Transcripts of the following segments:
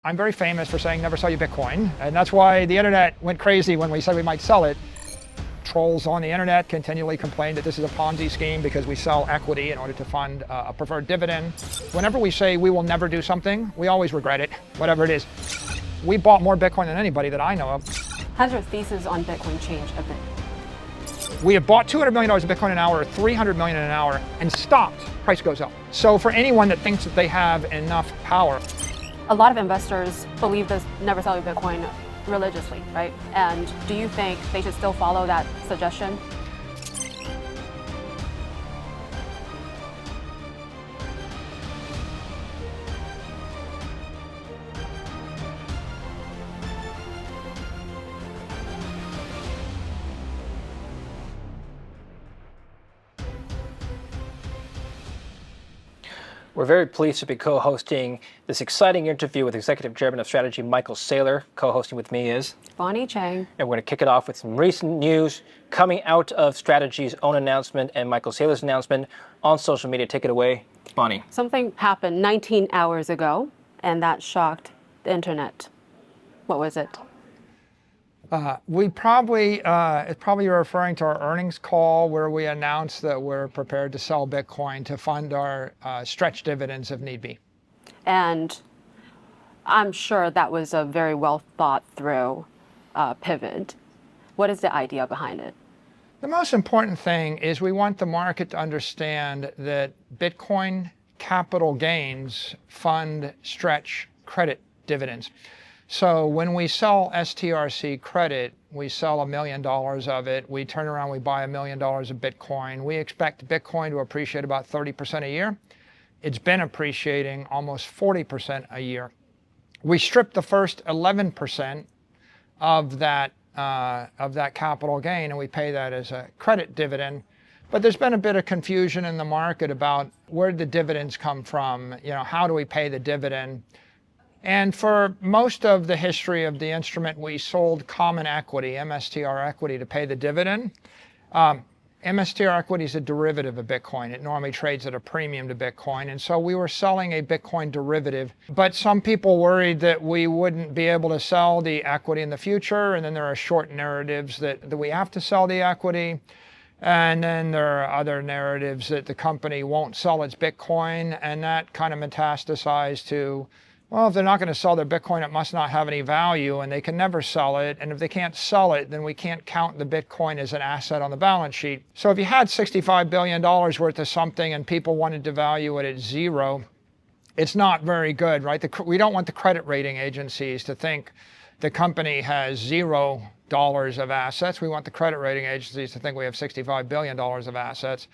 I'm very famous for saying never sell your Bitcoin, and that's why the internet went crazy when we said we might sell it. Trolls on the internet continually complain that this is a Ponzi scheme because we sell equity in order to fund a preferred dividend. Whenever we say we will never do something, we always regret it, whatever it is. We bought more Bitcoin than anybody that I know of. Has your thesis on Bitcoin changed a bit? We have bought $200 million of Bitcoin an hour, $300 million an hour, and stopped. Price goes up. So for anyone that thinks that they have enough power. A lot of investors believe this never sell your Bitcoin religiously, right? And do you think they should still follow that suggestion? We're very pleased to be co-hosting this exciting interview with Executive Chairman of Strategy Michael Saylor. Co-hosting with me is Bonnie Chang. And we're going to kick it off with some recent news coming out of Strategy's own announcement and Michael Saylor's announcement on social media. Take it away, Bonnie. Something happened 19 hours ago, and that shocked the internet. What was it? It's probably you're referring to our earnings call where we announced that we're prepared to sell Bitcoin to fund our stretch dividends if need be. And I'm sure that was a very well thought through pivot. What is the idea behind it? The most important thing is we want the market to understand that Bitcoin capital gains fund stretch credit dividends. So when we sell STRC credit, we sell $1 million of it. We turn around, we buy $1 million of Bitcoin. We expect Bitcoin to appreciate about 30% a year. It's been appreciating almost 40% a year. We strip the first 11% of that capital gain, and we pay that as a credit dividend. But there's been a bit of confusion in the market about where the dividends come from. How do we pay the dividend? And for most of the history of the instrument, we sold common equity, MSTR equity, to pay the dividend. MSTR equity is a derivative of Bitcoin. It normally trades at a premium to Bitcoin. And so we were selling a Bitcoin derivative. But some people worried that we wouldn't be able to sell the equity in the future. And then there are short narratives that we have to sell the equity. And then there are other narratives that the company won't sell its Bitcoin. And that kind of metastasized to, well, if they're not going to sell their Bitcoin, it must not have any value, and they can never sell it. And if they can't sell it, then we can't count the Bitcoin as an asset on the balance sheet. So if you had $65 billion worth of something and people wanted to value it at zero, it's not very good, right? We don't want the credit rating agencies to think the company has $0 of assets. We want the credit rating agencies to think we have $65 billion of assets.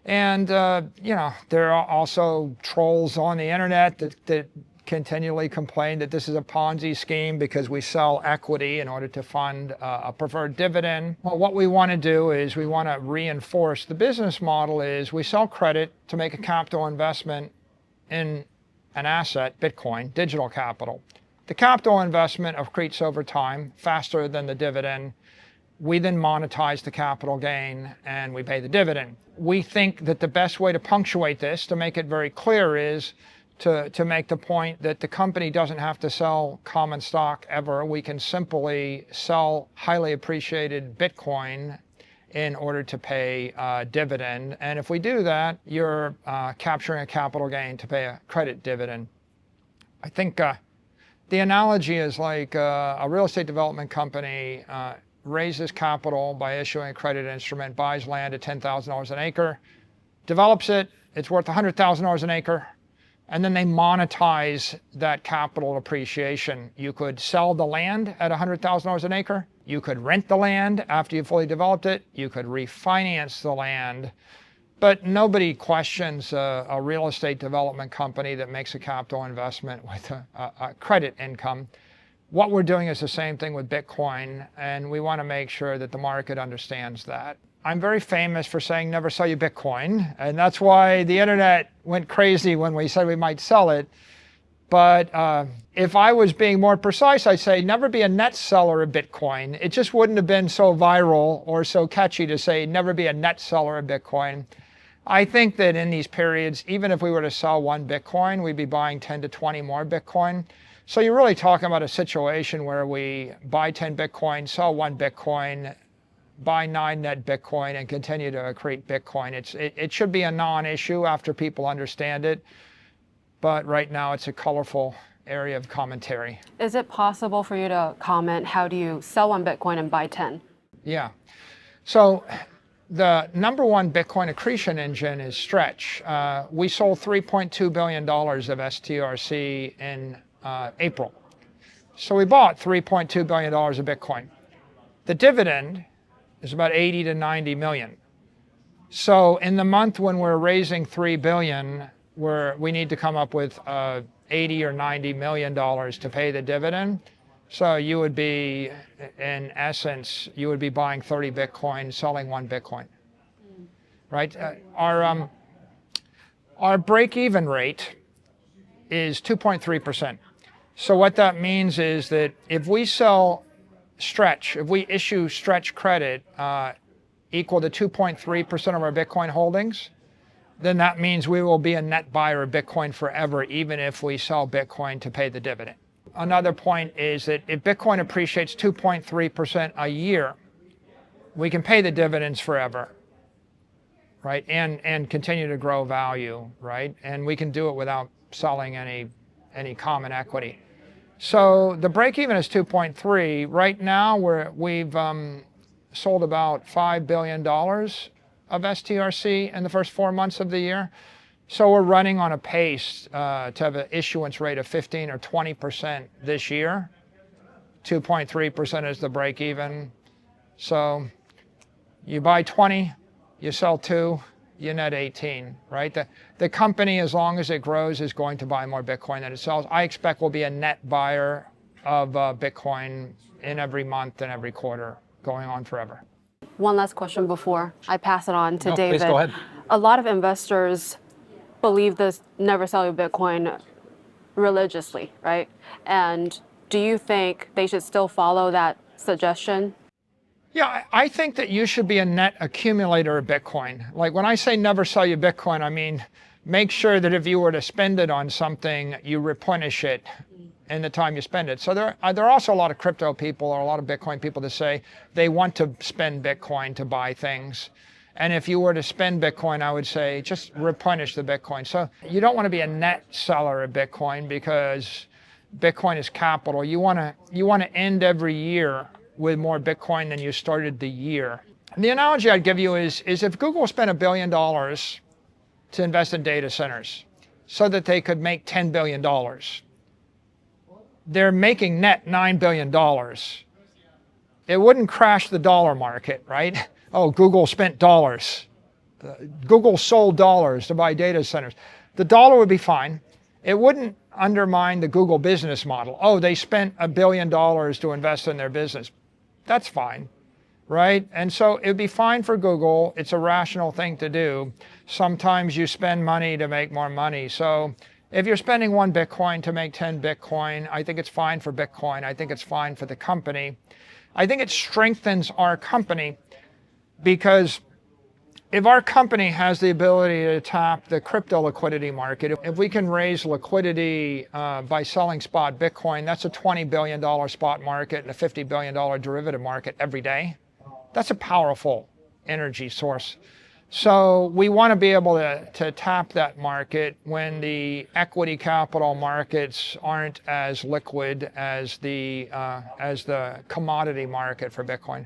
And, there are also trolls on the internet that continually complain that this is a Ponzi scheme because we sell equity in order to fund a preferred dividend. Well, what we want to do is we want to reinforce the business model is we sell credit to make a capital investment in an asset, Bitcoin, digital capital. The capital investment accretes over time faster than the dividend. We then monetize the capital gain and we pay the dividend. We think that the best way to punctuate this, to make it very clear, is to make the point that the company doesn't have to sell common stock ever. We can simply sell highly appreciated Bitcoin in order to pay a dividend. And if we do that, you're capturing a capital gain to pay a credit dividend. I think the analogy is like a real estate development company raises capital by issuing a credit instrument, buys land at $10,000 an acre, develops it, it's worth $100,000 an acre, and then they monetize that capital appreciation. You could sell the land at $100,000 an acre. You could rent the land after you fully developed it. You could refinance the land. But nobody questions a real estate development company that makes a capital investment with a credit income. What we're doing is the same thing with Bitcoin, and we want to make sure that the market understands that. I'm very famous for saying never sell your Bitcoin, and that's why the internet went crazy when we said we might sell it. But if I was being more precise, I'd say never be a net seller of Bitcoin. It just wouldn't have been so viral or so catchy to say never be a net seller of Bitcoin. I think that in these periods, even if we were to sell one Bitcoin, we'd be buying 10 to 20 more Bitcoin. So you're really talking about a situation where we buy 10 Bitcoin, sell 1 Bitcoin, buy 9 net Bitcoin, and continue to accrete Bitcoin. It should be a non-issue after people understand it, but right now it's a colorful area of commentary. Is it possible for you to comment, how do you sell 1 Bitcoin and buy 10? Yeah. So the number one Bitcoin accretion engine is Stretch. We sold $3.2 billion of STRC in April. So we bought $3.2 billion of Bitcoin. The dividend is about 80 to 90 million. So in the month when we're raising $3 billion, we need to come up with 80 or 90 million dollars to pay the dividend. So you would be, in essence, you would be buying 30 Bitcoin, selling 1 Bitcoin, right? Our break-even rate is 2.3%. So what that means is that if we sell Stretch, if we issue Stretch credit equal to 2.3% of our Bitcoin holdings, then that means we will be a net buyer of Bitcoin forever, even if we sell Bitcoin to pay the dividend. Another point is that if Bitcoin appreciates 2.3% a year, we can pay the dividends forever, right? And continue to grow value, right? And we can do it without selling any common equity. So the break even is 2.3. Right now we've sold about $5 billion of STRC in the first 4 months of the year. So we're running on a pace to have an issuance rate of 15 or 20% this year. 2.3% is the break even. So you buy 20, you sell 2, you net 18, right? The company, as long as it grows, is going to buy more Bitcoin than it sells. I expect we'll be a net buyer of Bitcoin in every month and every quarter, going on forever. One last question before I pass it on to David. Please go ahead. A lot of investors believe this never sell your Bitcoin religiously, right? And do you think they should still follow that suggestion? Yeah, I think that you should be a net accumulator of Bitcoin. Like when I say never sell your Bitcoin, I mean make sure that if you were to spend it on something, you replenish it in the time you spend it. So there are also a lot of crypto people or a lot of Bitcoin people that say they want to spend Bitcoin to buy things. And if you were to spend Bitcoin, I would say just replenish the Bitcoin. So you don't want to be a net seller of Bitcoin because Bitcoin is capital. You want to end every year with more Bitcoin than you started the year. And the analogy I'd give you is if Google spent $1 billion to invest in data centers so that they could make $10 billion, they're making net $9 billion. It wouldn't crash the dollar market, right? Oh, Google spent dollars. Google sold dollars to buy data centers. The dollar would be fine. It wouldn't undermine the Google business model. Oh, they spent $1 billion to invest in their business. That's fine, right? And so it would be fine for Google. It's a rational thing to do. Sometimes you spend money to make more money. So if you're spending 1 Bitcoin to make 10 Bitcoin, I think it's fine for Bitcoin. I think it's fine for the company. I think it strengthens our company because if our company has the ability to tap the crypto liquidity market, if we can raise liquidity by selling spot Bitcoin, that's a $20 billion spot market and a $50 billion derivative market every day. That's a powerful energy source. So we want to be able to tap that market when the equity capital markets aren't as liquid as the commodity market for Bitcoin.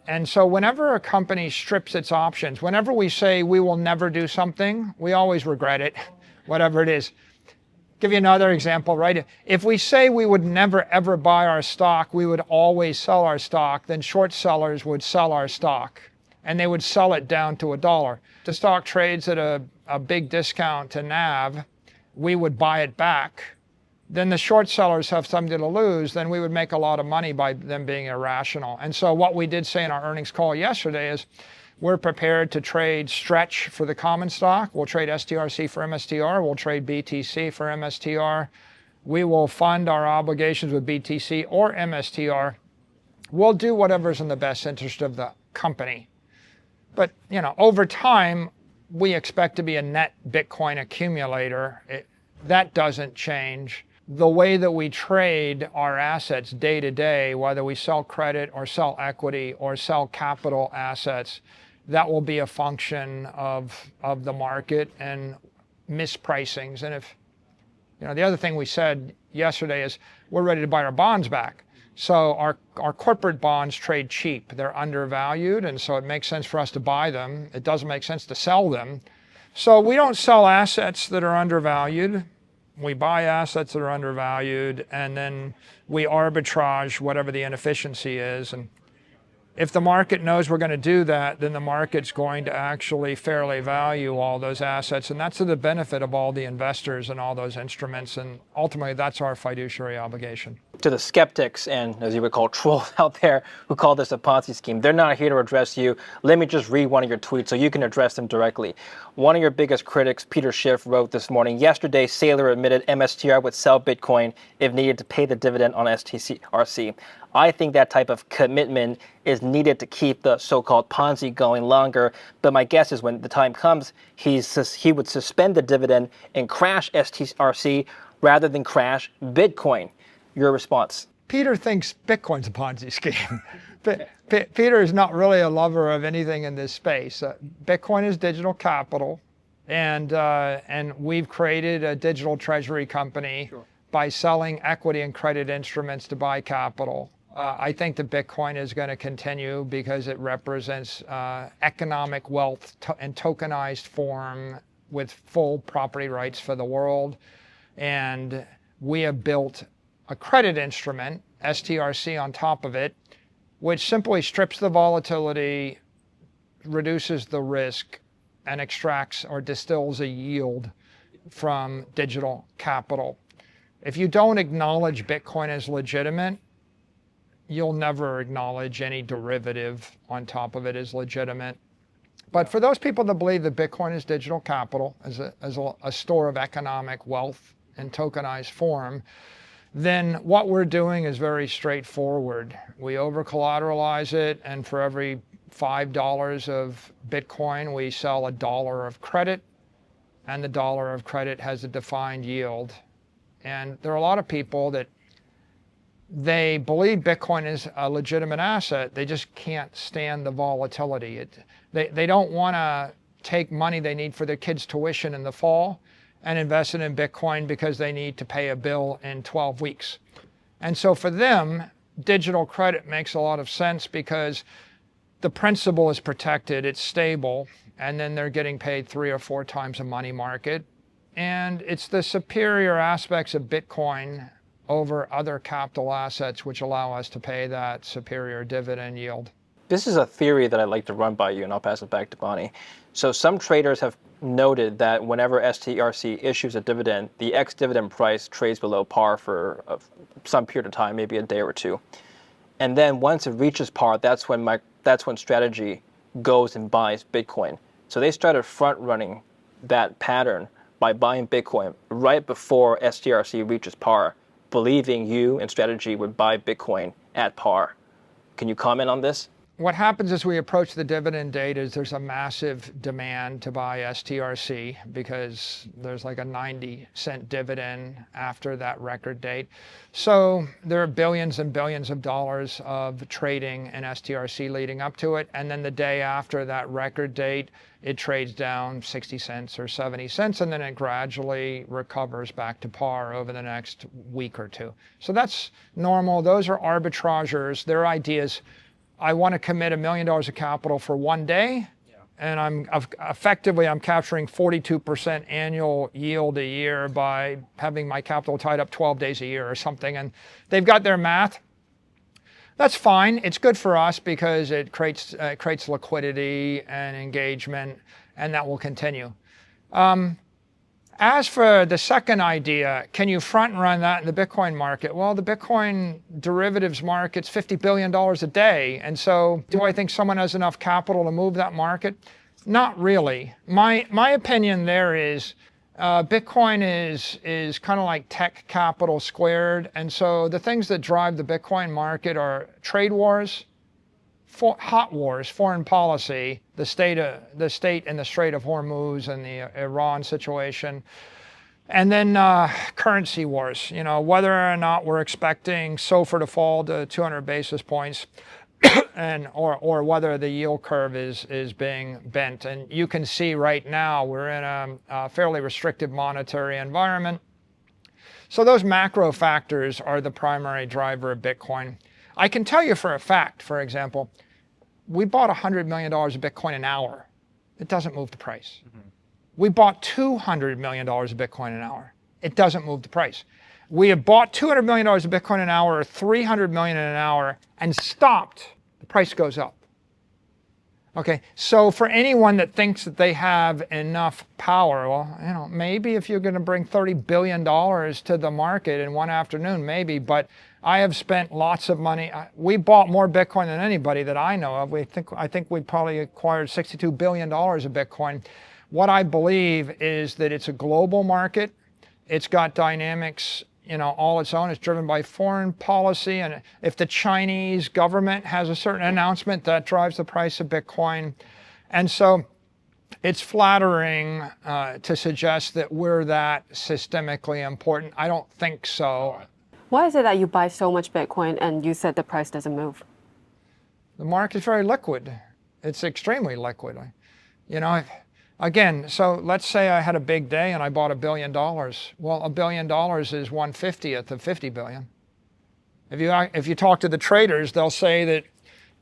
And so whenever a company strips its options, whenever we say we will never do something, we always regret it, whatever it is. Give you another example, right? If we say we would never ever buy our stock, we would always sell our stock, then short sellers would sell our stock and they would sell it down to $1. The stock trades at a big discount to NAV, we would buy it back. Then the short sellers have something to lose, then we would make a lot of money by them being irrational. And so what we did say in our earnings call yesterday is we're prepared to trade Stretch for the common stock. We'll trade STRC for MSTR. We'll trade BTC for MSTR. We will fund our obligations with BTC or MSTR. We'll do whatever's in the best interest of the company. But, you know, over time, we expect to be a net Bitcoin accumulator. That doesn't change. the way that we trade our assets day to day, whether we sell credit or sell equity or sell capital assets, that will be a function of the market and mispricings. And if, the other thing we said yesterday is we're ready to buy our bonds back. So our corporate bonds trade cheap. They're undervalued, and so it makes sense for us to buy them. It doesn't make sense to sell them. So we don't sell assets that are undervalued. We buy assets that are undervalued, and then we arbitrage whatever the inefficiency is. And if the market knows we're going to do that, then the market's going to actually fairly value all those assets. And that's to the benefit of all the investors and all those instruments. And ultimately, that's our fiduciary obligation. To the skeptics and, as you would call, trolls out there who call this a Ponzi scheme, they're not here to address you. Let me just read one of your tweets so you can address them directly. One of your biggest critics, Peter Schiff, wrote this morning, yesterday, Saylor admitted MSTR would sell Bitcoin if needed to pay the dividend on STRC. I think that type of commitment is needed to keep the so-called Ponzi going longer. But my guess is when the time comes, he would suspend the dividend and crash STRC rather than crash Bitcoin. Your response? Peter thinks Bitcoin's a Ponzi scheme. Peter is not really a lover of anything in this space. Bitcoin is digital capital, and we've created a digital treasury company by selling equity and credit instruments to buy capital. I think that Bitcoin is going to continue because it represents economic wealth in tokenized form with full property rights for the world. And we have built a credit instrument, STRC, on top of it, which simply strips the volatility, reduces the risk, and extracts or distills a yield from digital capital. If you don't acknowledge Bitcoin as legitimate, you'll never acknowledge any derivative on top of it as legitimate. But for those people that believe that Bitcoin is digital capital, as a store of economic wealth in tokenized form, then what we're doing is very straightforward. We over-collateralize it, and for every $5 of Bitcoin, we sell $1 of credit, and the dollar of credit has a defined yield. And there are a lot of people that they believe Bitcoin is a legitimate asset. They just can't stand the volatility. They don't want to take money they need for their kids' tuition in the fall and invest it in Bitcoin because they need to pay a bill in 12 weeks. And so for them, digital credit makes a lot of sense because the principal is protected, it's stable, and then they're getting paid 3 or 4 times a money market. And it's the superior aspects of Bitcoin over other capital assets which allow us to pay that superior dividend yield. This is a theory that I'd like to run by you, and I'll pass it back to Bonnie. So some traders have noted that whenever STRC issues a dividend, the ex-dividend price trades below par for some period of time, maybe a day or two. And then once it reaches par, that's when Strategy goes and buys Bitcoin. So they started front-running that pattern by buying Bitcoin right before STRC reaches par, believing you and Strategy would buy Bitcoin at par. Can you comment on this? What happens as we approach the dividend date is there's a massive demand to buy STRC because there's like a 90-cent dividend after that record date. So there are billions and billions of dollars of trading in STRC leading up to it. And then the day after that record date, it trades down 60 cents or 70 cents, and then it gradually recovers back to par over the next week or two. So that's normal. Those are arbitrageurs. Their ideas. I want to commit $1 million of capital for one day, and I'm capturing 42% annual yield a year by having my capital tied up 12 days a year or something. And they've got their math. That's fine. It's good for us because it creates liquidity and engagement, and that will continue. As for the second idea, can you front run that in the Bitcoin market? Well, the Bitcoin derivatives market's $50 billion a day. And so do I think someone has enough capital to move that market? Not really. My opinion there is Bitcoin is kind of like tech capital squared. And so the things that drive the Bitcoin market are trade wars, hot wars, foreign policy, the state in the Strait of Hormuz and the Iran situation, And then currency wars, whether or not we're expecting SOFR to fall to 200 basis points or whether the yield curve is being bent. And you can see right now we're in a fairly restrictive monetary environment. So those macro factors are the primary driver of Bitcoin. I can tell you for a fact, for example, we bought $100 million of Bitcoin an hour. It doesn't move the price. Mm-hmm. We bought $200 million of Bitcoin an hour. It doesn't move the price. We have bought $200 million of Bitcoin an hour or $300 million in an hour and stopped. The price goes up. Okay, so for anyone that thinks that they have enough power, well, maybe if you're going to bring $30 billion to the market in one afternoon, maybe, but I have spent lots of money. We bought more Bitcoin than anybody that I know of. I think we probably acquired $62 billion of Bitcoin. What I believe is that it's a global market. It's got dynamics, all its own. It's driven by foreign policy. And if the Chinese government has a certain announcement, that drives the price of Bitcoin. And so it's flattering to suggest that we're that systemically important. I don't think so. Why is it that you buy so much Bitcoin and you said the price doesn't move? The market's very liquid. It's extremely liquid. Again, so let's say I had a big day and I bought $1 billion. Well, $1 billion is 1/50th of 50 billion. If you talk to the traders, they'll say that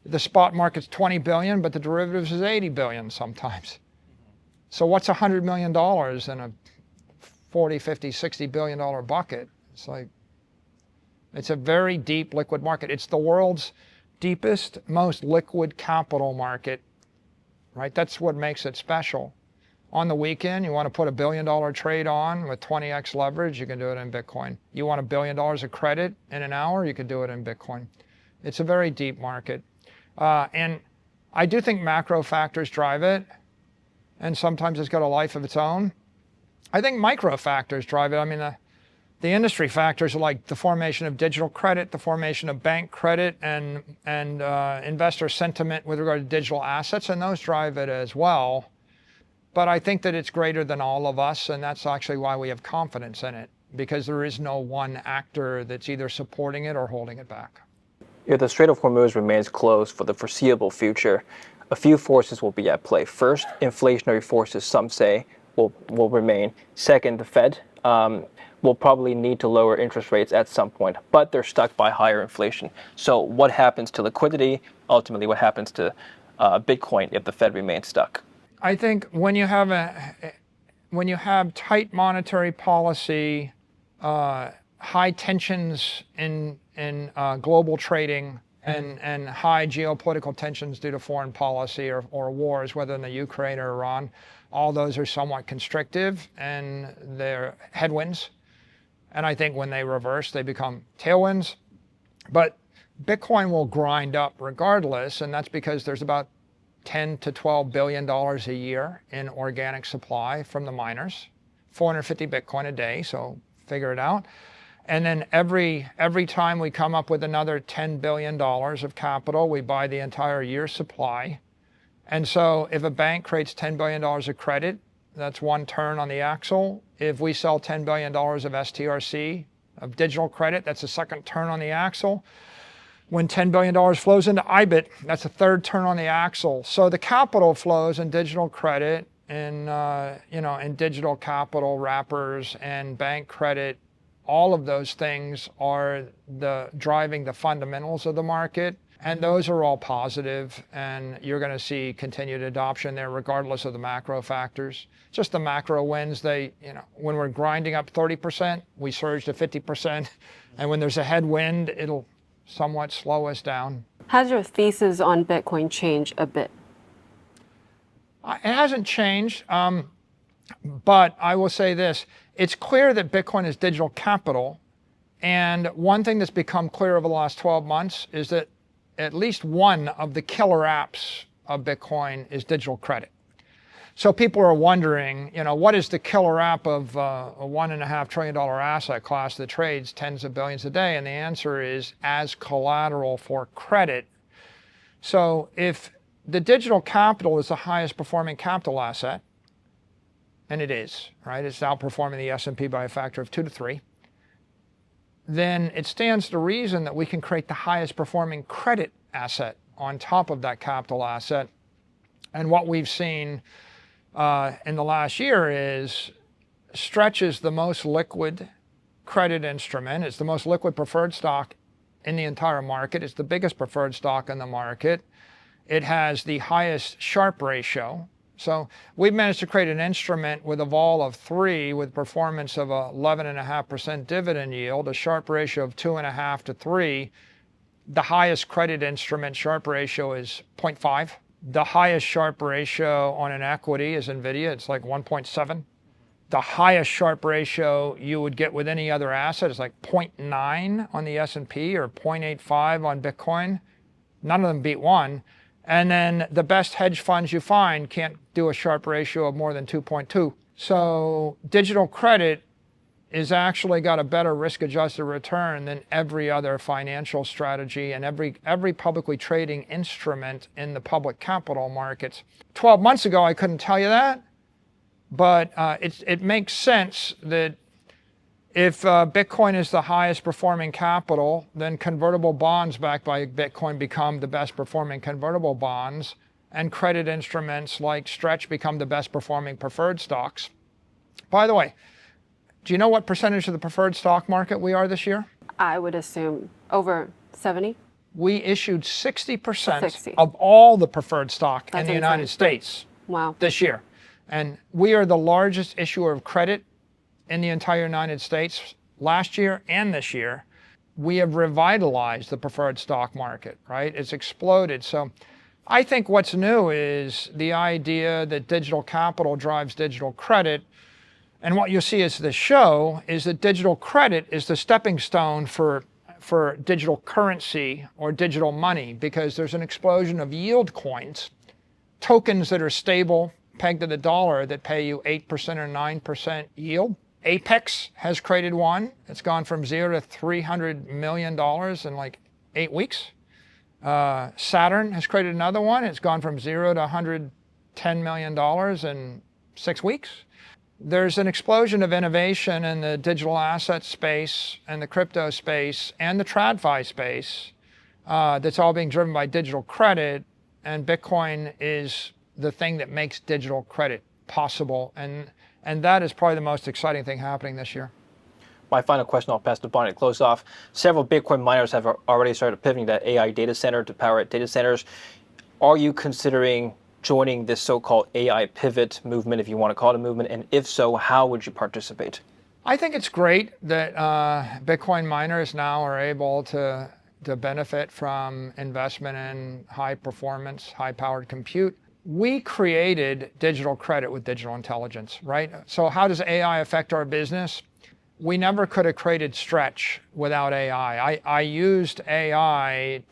the spot market's 20 billion, but the derivatives is 80 billion sometimes. So what's $100 million in a 40, 50, 60 billion dollar bucket? It's a very deep liquid market. It's the world's deepest, most liquid capital market, right? That's what makes it special. On the weekend, you want to put $1 billion trade on with 20x leverage, you can do it in Bitcoin. You want $1 billion of credit in an hour, you can do it in Bitcoin. It's a very deep market. And I do think macro factors drive it, and sometimes it's got a life of its own. I think micro factors drive it. I mean, the industry factors are like the formation of digital credit, the formation of bank credit, and investor sentiment with regard to digital assets, and those drive it as well. But I think that it's greater than all of us, and that's actually why we have confidence in it, because there is no one actor that's either supporting it or holding it back. If the Strait of Hormuz remains closed for the foreseeable future, a few forces will be at play. First, inflationary forces, some say, will remain. Second, the Fed will probably need to lower interest rates at some point, but they're stuck by higher inflation. So what happens to liquidity? Ultimately, what happens to Bitcoin if the Fed remains stuck? I think when you have tight monetary policy, high tensions in global trading, and high geopolitical tensions due to foreign policy or wars, whether in the Ukraine or Iran, all those are somewhat constrictive and they're headwinds. And I think when they reverse, they become tailwinds. But Bitcoin will grind up regardless, and that's because there's about $10 to $12 billion a year in organic supply from the miners, 450 Bitcoin a day, so figure it out. And then every time we come up with another $10 billion of capital, we buy the entire year's supply. And so if a bank creates $10 billion of credit, that's one turn on the axle. If we sell $10 billion of STRC, of digital credit, that's a second turn on the axle. When $10 billion flows into IBIT, that's a third turn on the axle. So the capital flows in digital credit, in digital capital wrappers and bank credit, all of those things are driving the fundamentals of the market. And those are all positive, and you're going to see continued adoption there regardless of the macro factors. Just the macro wins, when we're grinding up 30%, we surge to 50%. And when there's a headwind, it'll somewhat slow us down. Has your thesis on Bitcoin changed a bit? It hasn't changed, but I will say this. It's clear that Bitcoin is digital capital, and one thing that's become clear over the last 12 months is that at least one of the killer apps of Bitcoin is digital credit. So people are wondering, what is the killer app of a $1.5 trillion asset class that trades tens of billions a day? And the answer is as collateral for credit. So if the digital capital is the highest performing capital asset, and it is, right? It's outperforming the S&P by a factor of 2 to 3. Then it stands to reason that we can create the highest performing credit asset on top of that capital asset. And what we've seen in the last year is Stretch is the most liquid credit instrument. It's the most liquid preferred stock in the entire market. It's the biggest preferred stock in the market. It has the highest Sharpe ratio. So we've managed to create an instrument with a vol of 3 with performance of 11.5% dividend yield, a Sharpe ratio of 2.5 to 3. The highest credit instrument Sharpe ratio is 0.5. The highest Sharpe ratio on an equity is NVIDIA. It's like 1.7. The highest Sharpe ratio you would get with any other asset is like 0.9 on the S&P or 0.85 on Bitcoin. None of them beat 1. And then the best hedge funds you find can't do a Sharpe ratio of more than 2.2. So digital credit is actually got a better risk-adjusted return than every other financial strategy and every publicly trading instrument in the public capital markets. 12 months ago, I couldn't tell you that, but it makes sense that if Bitcoin is the highest performing capital, then convertible bonds backed by Bitcoin become the best performing convertible bonds, and credit instruments like Stretch become the best performing preferred stocks. By the way, do you know what percentage of the preferred stock market we are this year? I would assume over 70. We issued 60% 60. of all the preferred stock That's in the insane. United States Wow. this year. And we are the largest issuer of credit in the entire United States last year and this year. We have revitalized the preferred stock market, right? It's exploded. So I think what's new is the idea that digital capital drives digital credit. And what you'll see as this show is that digital credit is the stepping stone for digital currency or digital money, because there's an explosion of yield coins, tokens that are stable, pegged to the dollar, that pay you 8% or 9% yield. Apex has created one. It's gone from 0 to $300 million in like 8 weeks. Saturn has created another one. It's gone from 0 to $110 million in 6 weeks. There's an explosion of innovation in the digital asset space and the crypto space and the TradFi space that's all being driven by digital credit, and Bitcoin is the thing that makes digital credit possible. And that is probably the most exciting thing happening this year. My final question, I'll pass to Bonnie to close off. Several Bitcoin miners have already started pivoting that AI data center to power data centers. Are you considering joining this so-called AI pivot movement, if you want to call it a movement? And if so, how would you participate? I think it's great that Bitcoin miners now are able to benefit from investment in high performance, high powered compute. We created digital credit with digital intelligence, right? So how does AI affect our business? We never could have created Stretch without AI. I used AI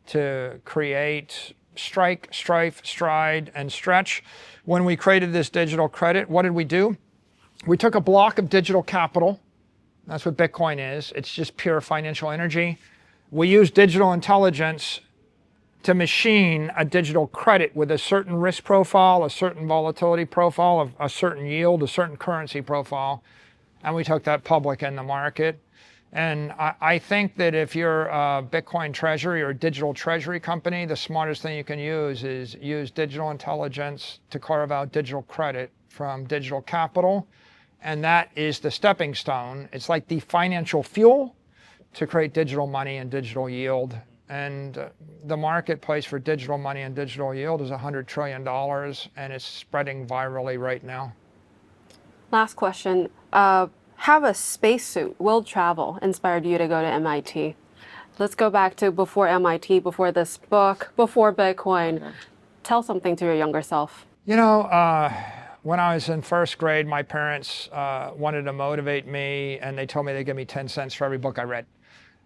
to create Strike, Strife, Stride, and Stretch. When we created this digital credit, what did we do? We took a block of digital capital. That's what Bitcoin is. It's just pure financial energy. We used digital intelligence to machine a digital credit with a certain risk profile, a certain volatility profile, a certain yield, a certain currency profile. And we took that public in the market. And I think that if you're a Bitcoin treasury or a digital treasury company, the smartest thing you can use is use digital intelligence to carve out digital credit from digital capital. And that is the stepping stone. It's like the financial fuel to create digital money and digital yield. And the marketplace for digital money and digital yield is $100 trillion, and it's spreading virally right now. Last question. Have a spacesuit, world travel, inspired you to go to MIT? Let's go back to before MIT, before this book, before Bitcoin. Okay. Tell something to your younger self. You know, when I was in first grade, my parents wanted to motivate me, and they told me they'd give me 10 cents for every book I read.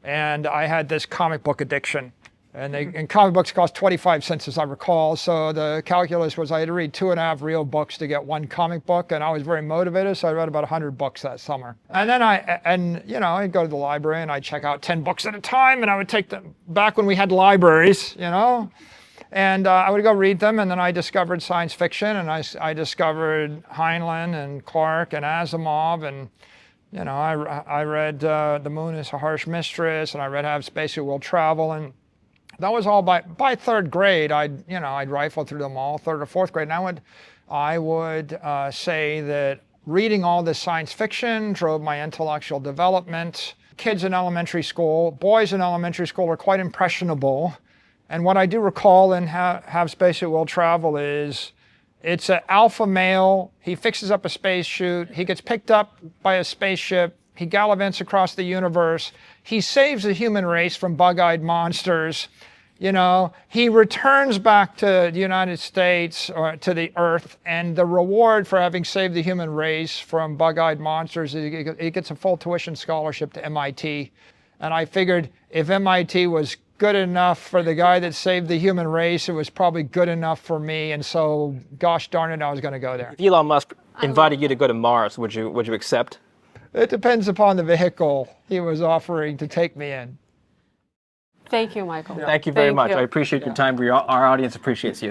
And I had this comic book addiction. And comic books cost 25 cents, as I recall. So the calculus was I had to read 2.5 real books to get one comic book. And I was very motivated, so I read about 100 books that summer. And then I'd go to the library and I'd check out 10 books at a time. And I would take them back when we had libraries, And I would go read them, and then I discovered science fiction, and I discovered Heinlein and Clarke and Asimov, and I read The Moon is a Harsh Mistress, and I read Have Space Will Travel, and that was all by third grade. I'd rifle through them all, third or fourth grade, and I would say that reading all this science fiction drove my intellectual development. Kids in elementary school, boys in elementary school are quite impressionable. And what I do recall in Have Space It Will Travel is it's an alpha male. He fixes up a space chute. He gets picked up by a spaceship. He gallivants across the universe. He saves the human race from bug-eyed monsters. He returns back to the United States or to the Earth, and the reward for having saved the human race from bug-eyed monsters is he gets a full tuition scholarship to MIT. And I figured if MIT was good enough for the guy that saved the human race, it was probably good enough for me. And so, gosh darn it, I was going to go there. If Elon Musk invited you to go to Mars, would you accept? It depends upon the vehicle he was offering to take me in. Thank you, Michael. Thank you very much. I appreciate your time. Our audience appreciates you.